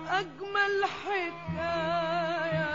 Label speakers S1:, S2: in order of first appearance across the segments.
S1: أجمل حكاية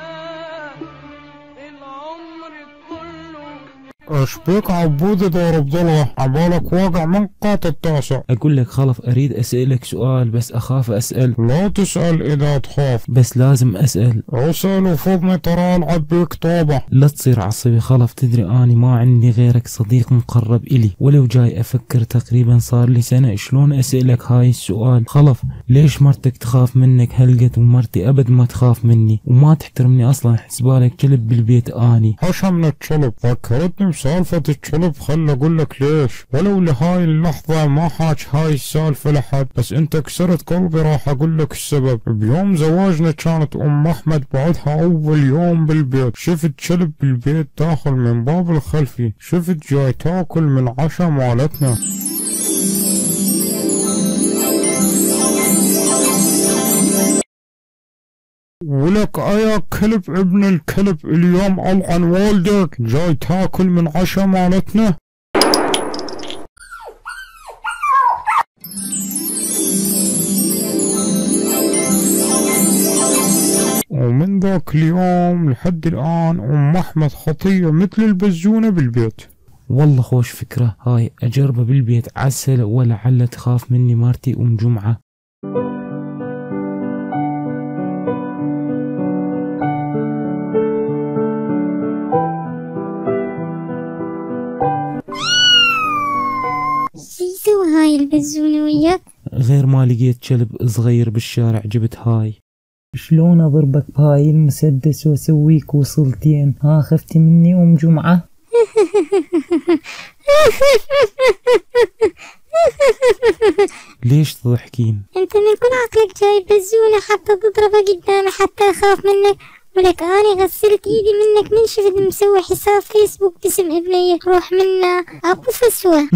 S1: العمر كله.
S2: ايش بيك عبودي دار عبد الله؟ عبالك واقع من قاط التاسع.
S3: اقول لك خلف اريد اسألك سؤال بس اخاف اسأل.
S2: لا تسأل اذا تخاف.
S3: بس لازم اسأل.
S2: اسأل وفضني ترى العب بيك طابة.
S3: لا تصير عصبي خلف، تدري اني ما عندي غيرك صديق مقرب الي، ولو جاي افكر تقريبا صار لي سنة شلون اسألك هاي السؤال. خلف ليش مرتك تخاف منك هلقت ومرتي ابد ما تخاف مني وما تحترمني اصلا، حسبالك كلب بالبيت اني.
S2: حشا من الكلب، ذكرتني بسالفة الكلب. خل اقول لك ليش، ولو لهاي اللحظة ما حاج هاي السالفة لحد، بس انت كسرت قلبي راح اقول لك السبب. بيوم زواجنا كانت ام احمد بعدها اول يوم بالبيت، شفت كلب بالبيت داخل من باب الخلفي، شفت جاي تاكل من عشا مالتنا. ولك ايا كلب ابن الكلب، اليوم العن والدك جاي تاكل من عشا مالتنا. ومن ذاك اليوم لحد الان ام احمد خطية مثل البزونة بالبيت.
S3: والله خوش فكرة هاي، اجربها بالبيت عسل ولعل تخاف مني مارتي ام جمعة.
S4: شي يسوي هاي البزونة وياك؟
S3: غير ما لقيت كلب صغير بالشارع جبت هاي. شلون اضربك بهاي المسدس واسويك وصلتين؟ ها خفتي مني ام جمعة؟ ليش تضحكين؟
S4: انت من كل عقلك جايب بزونة حتى تضربه قدامي حتى اخاف منك، ولك اني غسلت ايدي منك من شفت مسوي حساب فيسبوك باسم ابني، روح منا اكو فسوة.